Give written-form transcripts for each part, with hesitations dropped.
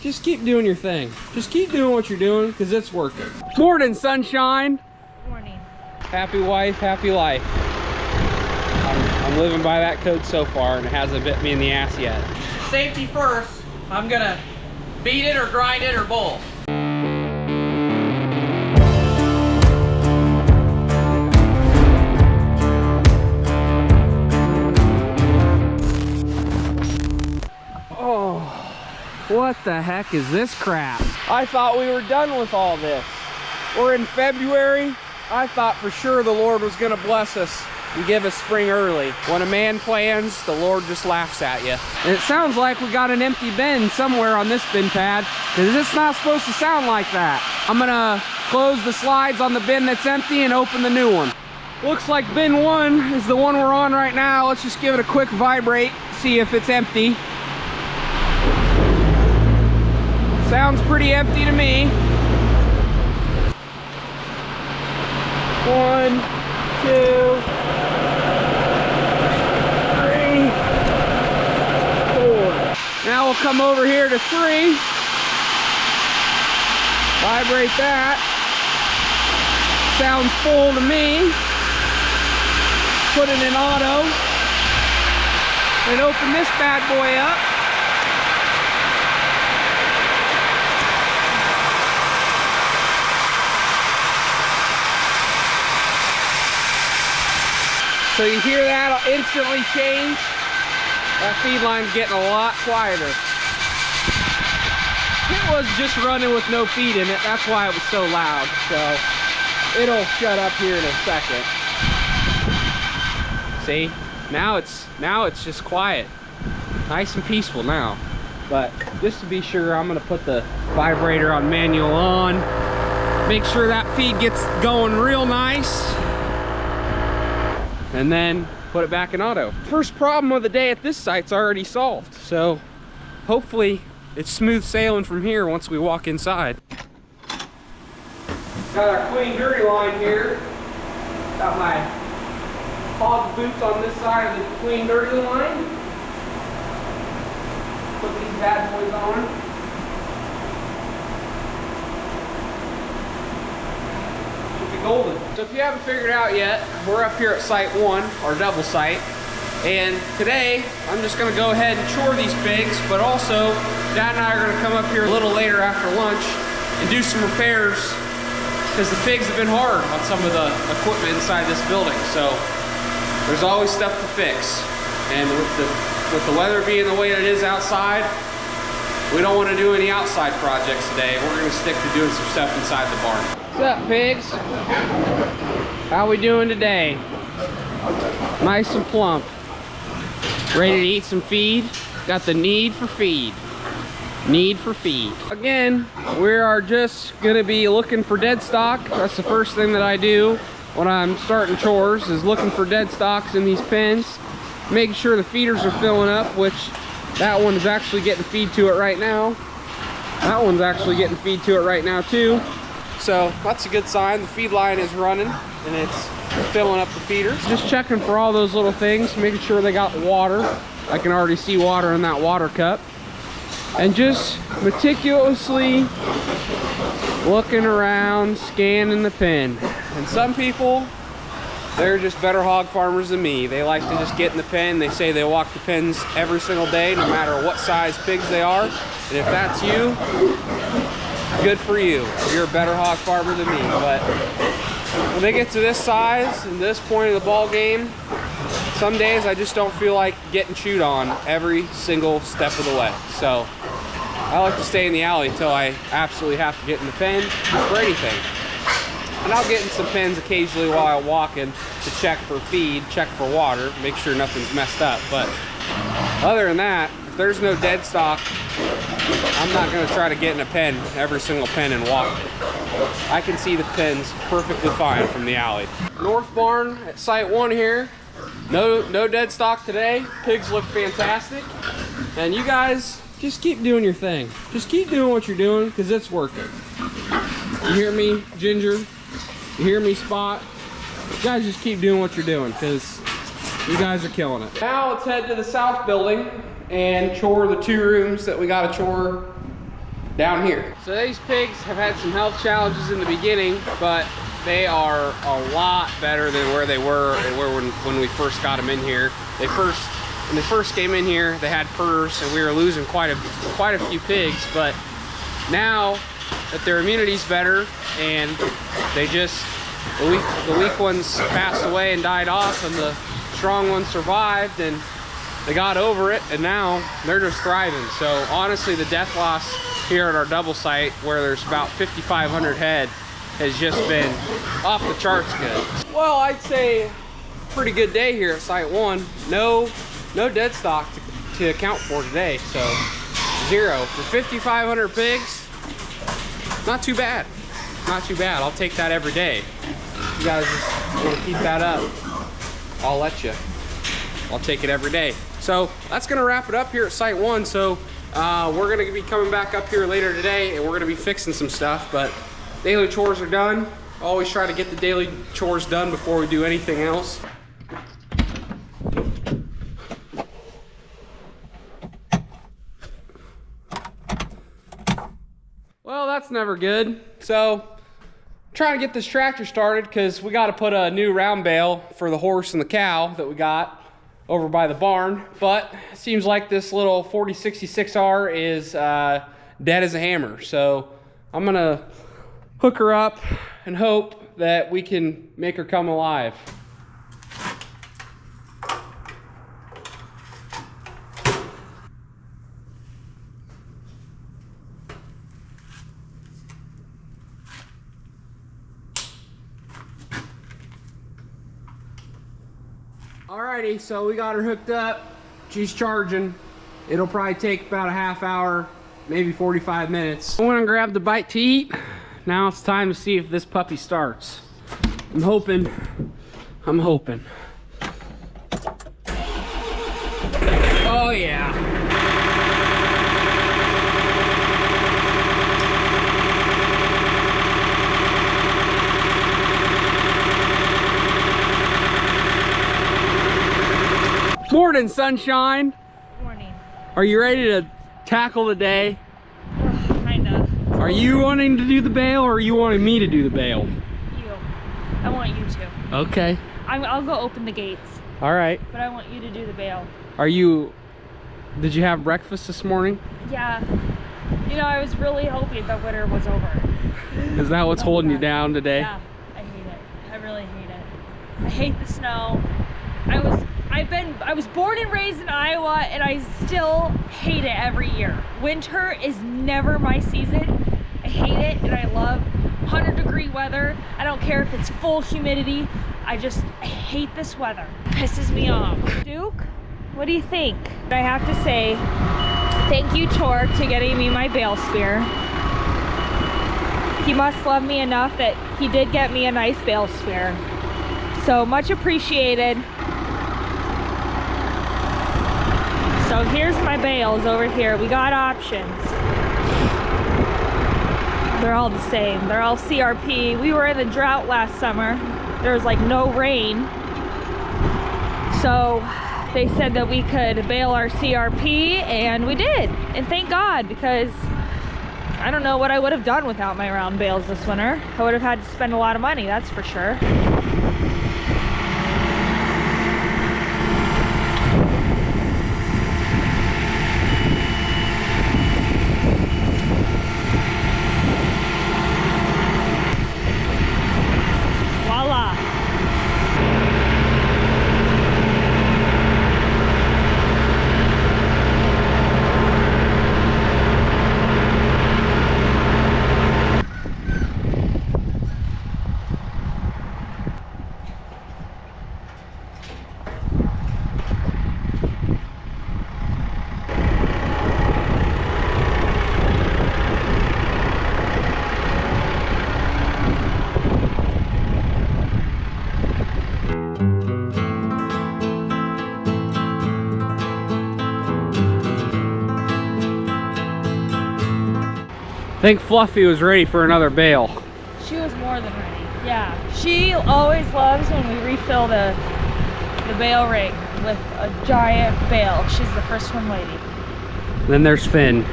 just keep doing your thing. Just keep doing what you're doing because it's working. Morning, sunshine. Morning. Happy wife, happy life. I'm living by that code so far, and it hasn't bit me in the ass yet. Safety first. I'm gonna beat it or grind it or both. Oh, what the heck is this crap? I thought we were done with all this. We're in February. I thought for sure the Lord was gonna bless us and give us spring early. When a man plans, the Lord just laughs at you. And it sounds like we got an empty bin somewhere on this bin pad, because it's not supposed to sound like that. I'm gonna close the slides on the bin that's empty and open the new one. Looks like bin 1 is the one we're on right now. Let's just give it a quick vibrate, see if it's empty. Sounds pretty empty to me. 1, 2, 3, 4. Now we'll come over here to 3. Vibrate that. Sounds full to me. Put it in auto. And open this bad boy up. So you hear that instantly change? That feed line's getting a lot quieter. It was just running with no feed in it. That's why it was so loud. So it'll shut up here in a second. See? Now it's just quiet. Nice and peaceful now. But just to be sure, I'm gonna put the vibrator on manual on. Make sure that feed gets going real nice. And then put it back in auto. First problem of the day at this site's already solved. So hopefully it's smooth sailing from here once we walk inside. Got our clean dirty line here. Got my hog boots on this side of the clean dirty line. Put these bad boys on. Golden. So if you haven't figured out yet, we're up here at site 1, our double site, and today I'm just going to go ahead and chore these pigs, but also Dad and I are going to come up here a little later after lunch and do some repairs, because the pigs have been hard on some of the equipment inside this building. So there's always stuff to fix, and with the weather being the way it is outside, we don't want to do any outside projects today. We're going to stick to doing some stuff inside the barn. What's up, pigs? How we doing today? Nice and plump. Ready to eat some feed? Got the need for feed. Need for feed. Again, we are just gonna be looking for dead stock. That's the first thing that I do when I'm starting chores, is looking for dead stocks in these pens. Making sure the feeders are filling up, which that one is actually getting feed to it right now. That one's actually getting feed to it right now too. So that's a good sign. The feed line is running and it's filling up the feeders. Just checking for all those little things, making sure they got water. I can already see water in that water cup. And just meticulously looking around, scanning the pen. And some people, they're just better hog farmers than me. They like to just get in the pen. They say they walk the pens every single day, no matter what size pigs they are. And if that's you, good for you. You're a better hog farmer than me. But when they get to this size and this point of the ball game, some days I just don't feel like getting chewed on every single step of the way. So I like to stay in the alley until I absolutely have to get in the pen for anything. And I'll get in some pens occasionally while I'm walking to check for feed, check for water, make sure nothing's messed up. But other than that, if there's no dead stock, I'm not going to try to get in a pen, every single pen, and walk it. I can see the pens perfectly fine from the alley. North barn at site 1 here. No dead stock today. Pigs look fantastic. And you guys, just keep doing your thing. Just keep doing what you're doing, because it's working. You hear me, Ginger? You hear me, Spot? You guys just keep doing what you're doing, because you guys are killing it. Now let's head to the south building and chore the 2 rooms that we got to chore down here. So these pigs have had some health challenges in the beginning, but they are a lot better than where they were when we first got them in here. When they first came in here, they had PRRS, and we were losing quite a few pigs. But now that their immunity's better and the weak ones passed away and died off, and the strong ones survived, and they got over it, and now they're just thriving. So honestly, the death loss here at our double site, where there's about 5,500 head, has just been off the charts good. Well, I'd say pretty good day here at site 1. No dead stock to account for today, so 0 for 5,500 pigs. Not too bad. Not too bad. I'll take that every day. If you guys just want to keep that up, I'll let you. I'll take it every day. So that's gonna wrap it up here at site 1. So we're gonna be coming back up here later today, and we're gonna be fixing some stuff, but daily chores are done. Always try to get the daily chores done before we do anything else. Well, that's never good. So trying to get this tractor started, because we got to put a new round bale for the horse and the cow that we got over by the barn. But it seems like this little 4066R is dead as a hammer. So I'm gonna hook her up and hope that we can make her come alive. Alrighty, so we got her hooked up. She's charging. It'll probably take about a half hour, maybe 45 minutes. I went and grabbed the bite to eat. Now it's time to see if this puppy starts. I'm hoping. Oh yeah. Morning, sunshine. Morning. Are you ready to tackle the day? Kinda. Are you wanting to do the bale, or are you wanting me to do the bale? You. I want you to. Okay. I'll go open the gates, All right. but I want you to do the bale. Did you have breakfast this morning? Yeah. You know, I was really hoping that winter was over. Is that what's holding you God. down today? Yeah, I hate it. I really hate it. I hate the snow. I was born and raised in Iowa, and I still hate it every year. Winter is never my season. I hate it, and I love 100-degree weather. I don't care if it's full humidity. I hate this weather. It pisses me off. Duke, what do you think? I have to say, thank you, Torque, to getting me my bale spear. He must love me enough that he did get me a nice bale spear. So much appreciated. So here's my bales over here. We got options. They're all the same. They're all CRP. We were in the drought last summer. There was like no rain. So they said that we could bale our CRP, and we did. And thank God, because I don't know what I would have done without my round bales this winter. I would have had to spend a lot of money, that's for sure. I think Fluffy was ready for another bale. She was more than ready. Yeah, she always loves when we refill the bale rig with a giant bale. She's the first one waiting. Then there's Finn.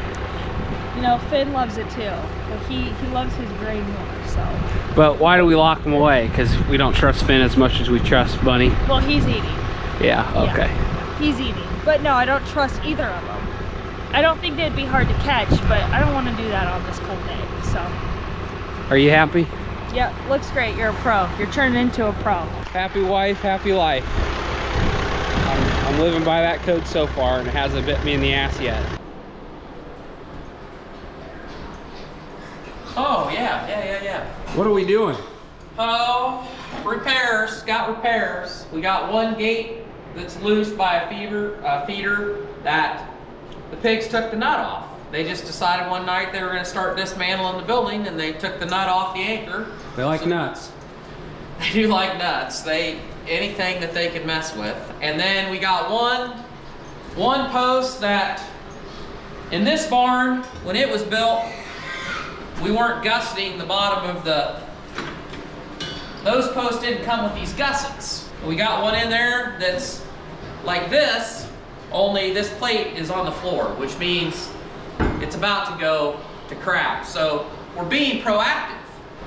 No, Finn loves it too, but he loves his grain more, so. But why do we lock him away? Because we don't trust Finn as much as we trust Bunny. Well, he's eating. Yeah, okay. Yeah, he's eating. But no, I don't trust either of them. I don't think they'd be hard to catch, but I don't want to do that on this cold day, so. Are you happy? Yep, looks great. You're a pro. You're turning into a pro. Happy wife, happy life. I'm living by that code so far, and it hasn't bit me in the ass yet. Oh, yeah. What are we doing? Oh, repairs, got repairs. We got one gate that's loose by a feeder that the pigs took the nut off. They just decided one night they were going to start dismantling the building, and they took the nut off the anchor. They like nuts. They do like nuts. Anything that they could mess with. And then we got one post that in this barn, when it was built, we weren't gusseting the bottom of those posts didn't come with these gussets. We got one in there that's like this, only this plate is on the floor, which means it's about to go to crap. So we're being proactive.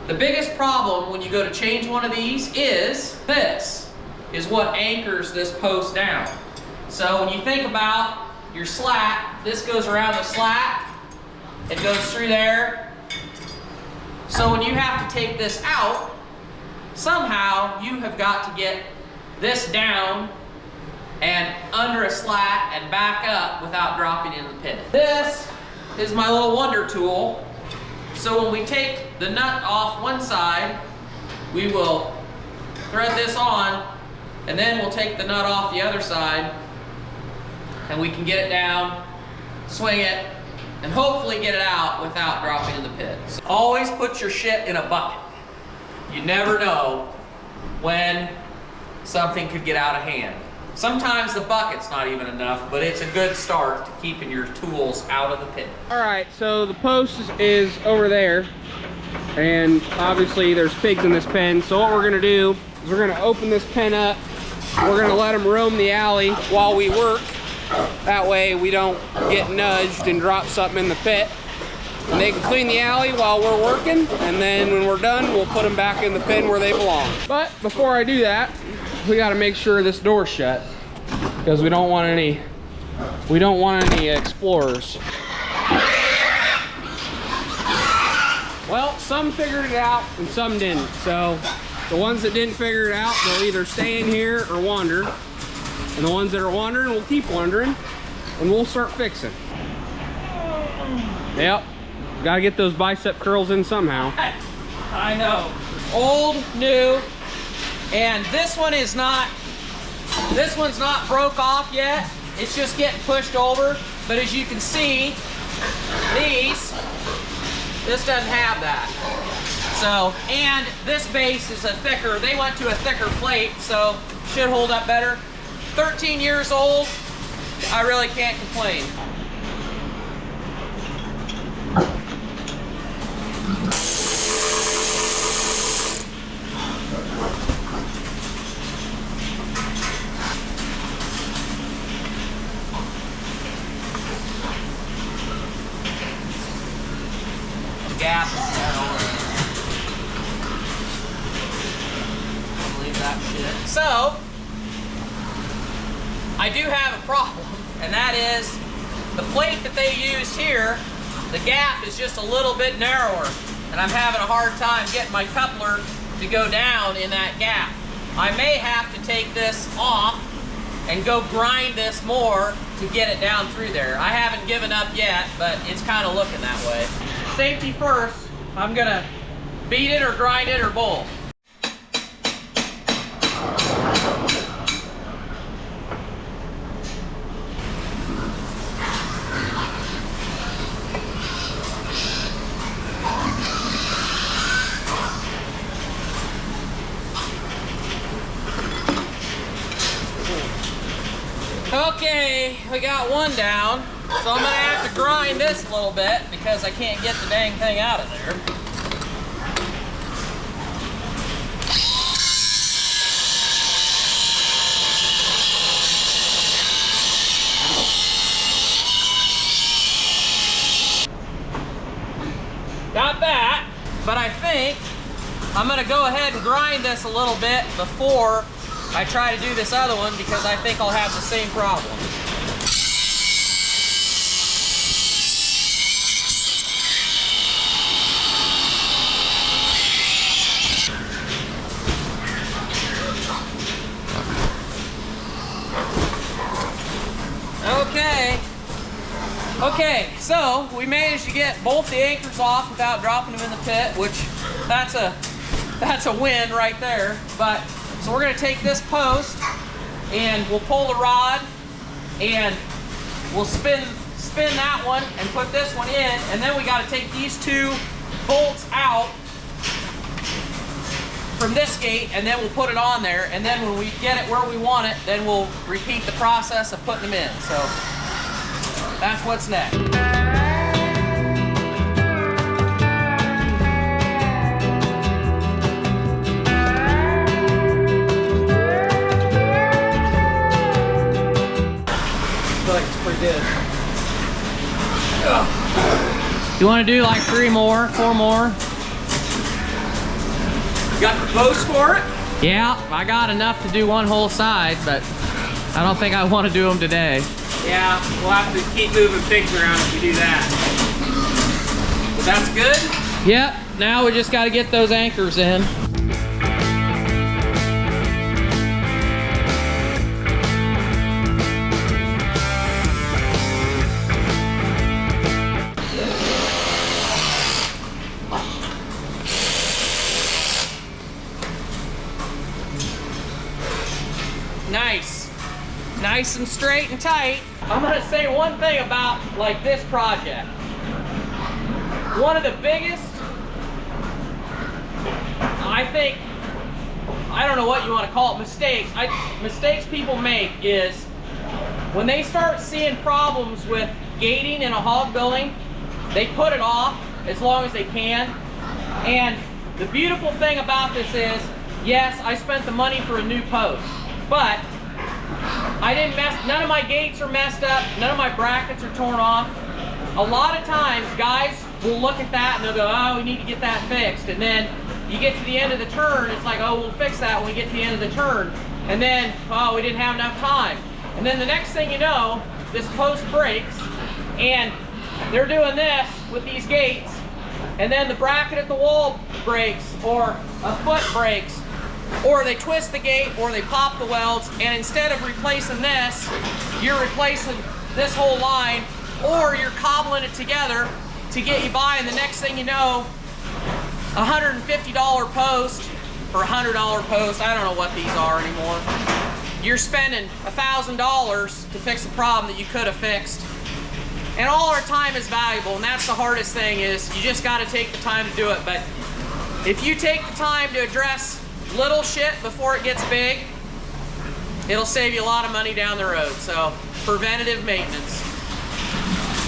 The biggest problem when you go to change one of these is this is what anchors this post down. So when you think about your slat, this goes around the slat, it goes through there. So when you have to take this out, somehow you have got to get this down and under a slat and back up without dropping in the pit. This is my little wonder tool. So when we take the nut off one side, we will thread this on, and then we'll take the nut off the other side, and we can get it down, swing it, and hopefully get it out without dropping in the pit. So always put your shit in a bucket. You never know when something could get out of hand. Sometimes the bucket's not even enough, but it's a good start to keeping your tools out of the pit. All right, so the post is over there, and obviously there's pigs in this pen. So what we're gonna do is we're gonna open this pen up. We're gonna let them roam the alley while we work. That way we don't get nudged and drop something in the pit. And they can clean the alley while we're working, and then when we're done, we'll put them back in the pen where they belong. But before I do that, we got to make sure this door's shut, because we don't want any explorers. Well, some figured it out and some didn't. So the ones that didn't figure it out, they'll either stay in here or wander. And the ones that are wandering will keep wandering, and we'll start fixing. Yep, gotta get those bicep curls in somehow. I know. Old, new, and this one's not broke off yet. It's just getting pushed over. But as you can see, this doesn't have that. So, and this base is they went to a thicker plate, so should hold up better. 13 years old, I really can't complain. Gap is down. Leave that shit. So, I do have a problem, and that is the plate that they used here, the gap is just a little bit narrower, and I'm having a hard time getting my coupler to go down in that gap. I may have to take this off and go grind this more to get it down through there. I haven't given up yet, but it's kind of looking that way. Safety first, I'm gonna beat it or grind it or both. Okay, we got one down, so I'm gonna have to grind this a little bit because I can't get the dang thing out of there. got that. But I think I'm gonna go ahead and grind this a little bit before I try to do this other one, because I think I'll have the same problem. Okay, so we managed to get both the anchors off without dropping them in the pit, which that's a win right there. But so we're gonna take this post and we'll pull the rod and we'll spin that one and put this one in, and then we got to take these two bolts out from this gate, and then we'll put it on there, and then when we get it where we want it, then we'll repeat the process of putting them in. So that's what's next. I feel like it's pretty good. You want to do like 3 more, 4 more? You got the post for it? Yeah, I got enough to do one whole side, but I don't think I want to do them today. Yeah, we'll have to keep moving pigs around if we do that. But that's good? Yep, now we just got to get those anchors in. Nice. Nice and straight and tight. I'm gonna say one thing about like this project. One of the biggest, I don't know what you want to call it, mistakes people make is when they start seeing problems with gating in a hog building, they put it off as long as they can. And the beautiful thing about this is, yes, I spent the money for a new post, but none of my gates are messed up, none of my brackets are torn off. A lot of times guys will look at that and they'll go, oh, we need to get that fixed. And then you get to the end of the turn, it's like, oh, we'll fix that when we get to the end of the turn. And then, oh, we didn't have enough time. And then the next thing you know, this post breaks and they're doing this with these gates, and then the bracket at the wall breaks, or a foot breaks, or they twist the gate, or they pop the welds, and instead of replacing this, you're replacing this whole line, or you're cobbling it together to get you by, and the next thing you know, a $150 post, or $100 post, I don't know what these are anymore, you're spending $1,000 to fix a problem that you could have fixed. And all our time is valuable, and that's the hardest thing, is you just got to take the time to do it. But if you take the time to address little shit before it gets big, it'll save you a lot of money down the road. So, preventative maintenance.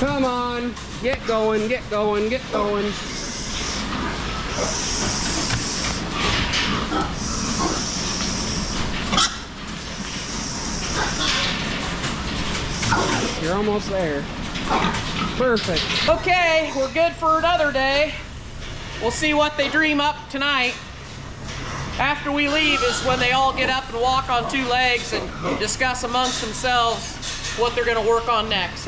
Come on, get going, get going, get going. You're almost there. Perfect. Okay, we're good for another day. We'll see what they dream up tonight. After we leave is when they all get up and walk on 2 legs and discuss amongst themselves what they're going to work on next.